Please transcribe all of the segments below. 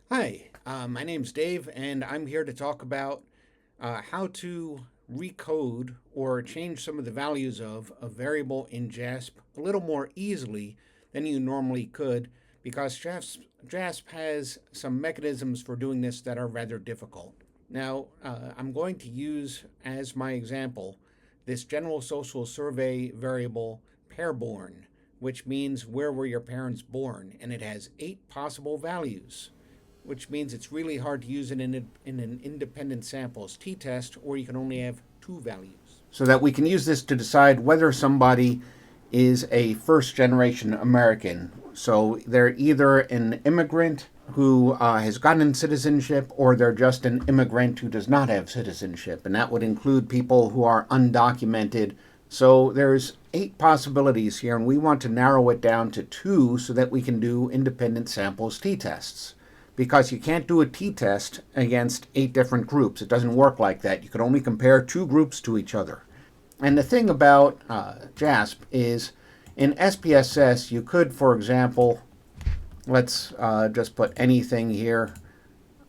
Hi, my name's Dave, and I'm here to talk about how to recode or change some of the values of a variable in JASP a little more easily than you normally could because JASP has some mechanisms for doing this that are rather difficult. Now, I'm going to use as my example this general social survey variable pairborn, which means where were your parents born, and it has 8 possible values, which means it's really hard to use it in an independent samples t-test, or you can only have 2 values. So that we can use this to decide whether somebody is a first generation American. So they're either an immigrant who has gotten citizenship, or they're just an immigrant who does not have citizenship. And that would include people who are undocumented. So there's 8 possibilities here, and we want to narrow it down to 2 so that we can do independent samples t-tests, because you can't do a t-test against 8 different groups. It doesn't work like that. You can only compare 2 groups to each other. And the thing about JASP is in SPSS, you could, for example, let's just put anything here.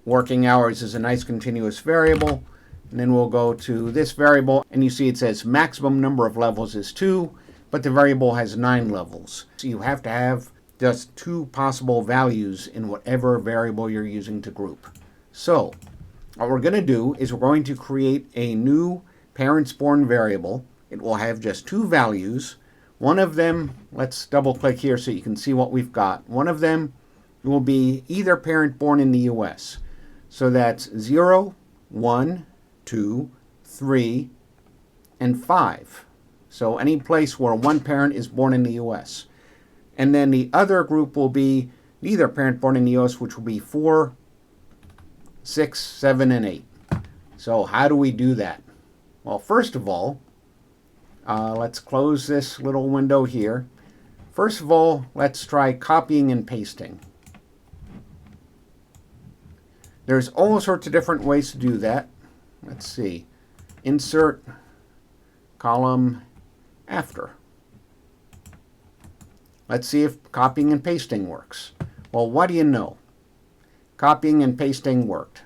Working hours is a nice continuous variable. And then we'll go to this variable, and you see it says maximum number of levels is 2, but the variable has 9 levels. So you have to have just 2 possible values in whatever variable you're using to group. So what we're going to do is we're going to create a new parents born variable. It will have just 2 values. One of them, let's double click here so you can see what we've got. One of them will be either parent born in the US. So that's 0, 1, 2, 3, and 5. So any place where one parent is born in the US. And then the other group will be neither parent born in the US, which will be 4, 6, 7, and 8. So how do we do that? Well, first of all, let's close this little window here. First of all, let's try copying and pasting. There's all sorts of different ways to do that. Let's see. Insert, column, after. Let's see if copying and pasting works. Well, what do you know? Copying and pasting worked.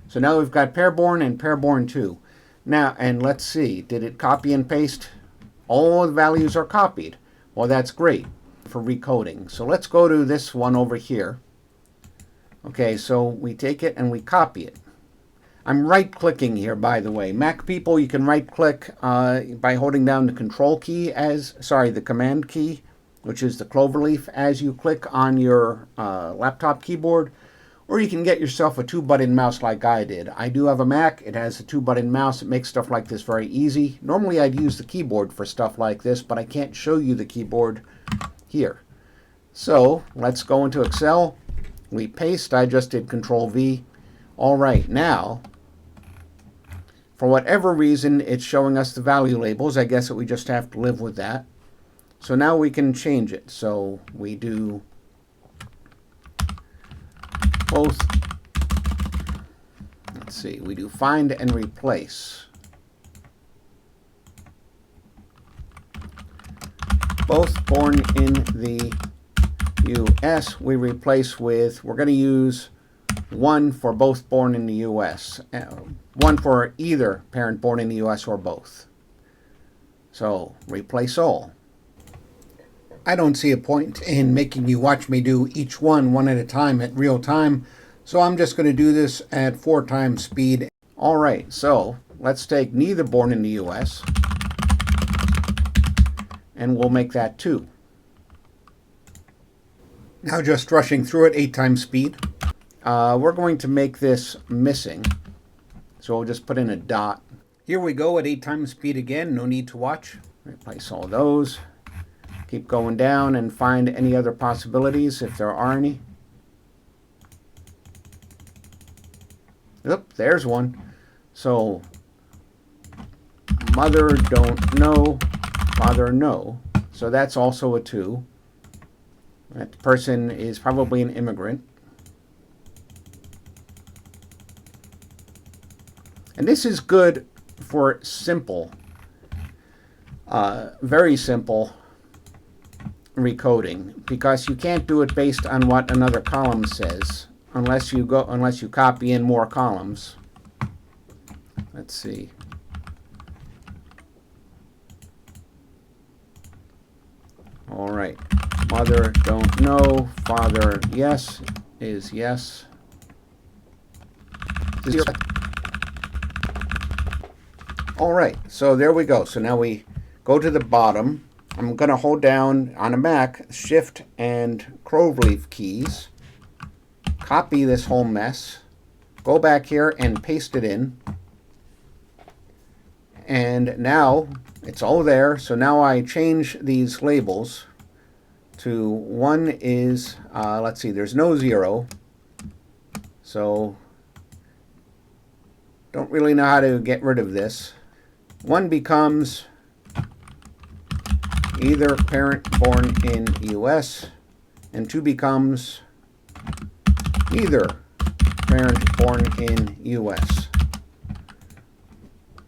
So now we've got pairborn and pairborn 2. Now, and let's see, did it copy and paste? All the values are copied. Well, that's great for recoding. So let's go to this one over here. Okay, so we take it and we copy it. I'm right-clicking here, by the way. Mac people, you can right-click by holding down the Control key the Command key, which is the cloverleaf, as you click on your laptop keyboard. Or you can get yourself a 2-button mouse like I did. I do have a Mac. It has a 2-button mouse. It makes stuff like this very easy. Normally I'd use the keyboard for stuff like this, but I can't show you the keyboard here. So let's go into Excel. We paste. I just did Control V. All right, now, for whatever reason, it's showing us the value labels. I guess that we just have to live with that. So now we can change it. So we do both, let's see, we do find and replace. Both born in the US, we replace with, we're going to use 1 for both born in the US. 1 for either parent born in the US or both. So replace all. I don't see a point in making you watch me do each one at a time at real time, so I'm just going to do this at 4 times speed. All right, so let's take neither born in the US, and we'll make that 2. Now just rushing through at 8 times speed. We're going to make this missing, so we'll just put in a dot. Here we go at 8 times speed again, no need to watch. Replace all those. Keep going down and find any other possibilities if there are any. Oop, there's one. So, mother don't know, father no. So that's also a 2. That person is probably an immigrant. And this is good for simple, very simple recoding, because you can't do it based on what another column says. unless you copy in more columns. Let's see. All right. Mother don't know. Father yes is yes. All right. So there we go. So now we go to the bottom. I'm going to hold down on a Mac Shift and Cloveleaf keys. Copy this whole mess. Go back here and paste it in. And now it's all there. So now I change these labels to one is, let's see, there's no 0. So don't really know how to get rid of this. 1 becomes either parent born in US, and 2 becomes neither parent born in US.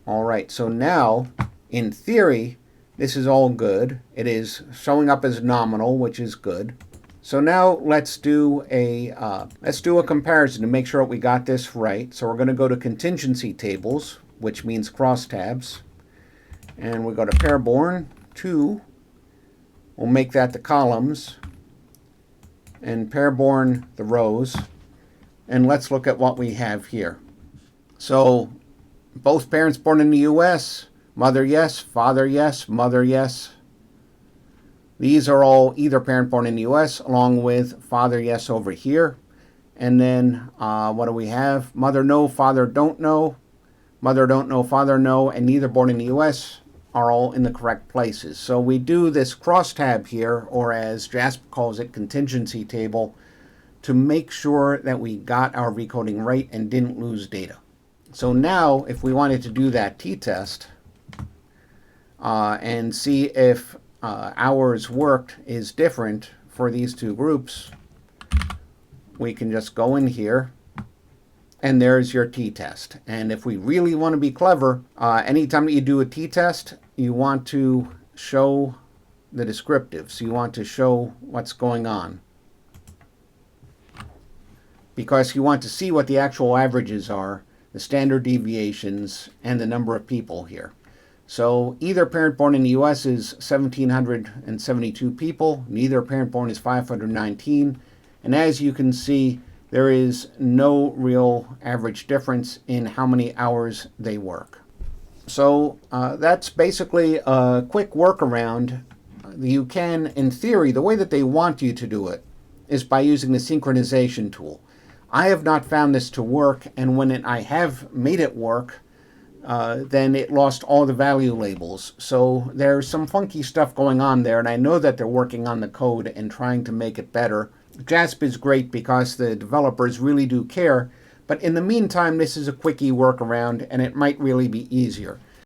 All right, so now, in theory, this is all good. It is showing up as nominal, which is good. So now let's do a comparison to make sure we got this right. So we're going to go to contingency tables, which means crosstabs, and we go to pair born 2. We'll make that the columns, and pair born the rows. And let's look at what we have here. So both parents born in the US, mother yes, father yes, mother yes. These are all either parent born in the US, along with father yes over here. And then what do we have? Mother no, father don't know, mother don't know, father no, and neither born in the US are all in the correct places. So we do this crosstab here, or as JASP calls it, contingency table, to make sure that we got our recoding right and didn't lose data. So now, if we wanted to do that t-test and see if hours worked is different for these two groups, we can just go in here, and there's your t-test. And if we really want to be clever, anytime that you do a t-test, you want to show the descriptives. You want to show what's going on, because you want to see what the actual averages are, the standard deviations, and the number of people here. So either parent born in the US is 1,772 people, neither parent born is 519, and as you can see, there is no real average difference in how many hours they work. So that's basically a quick workaround. You can, in theory, the way that they want you to do it is by using the synchronization tool. I have not found this to work, and when I have made it work, then it lost all the value labels. So there's some funky stuff going on there, and I know that they're working on the code and trying to make it better. JASP is great because the developers really do care, but in the meantime, this is a quickie workaround, and it might really be easier.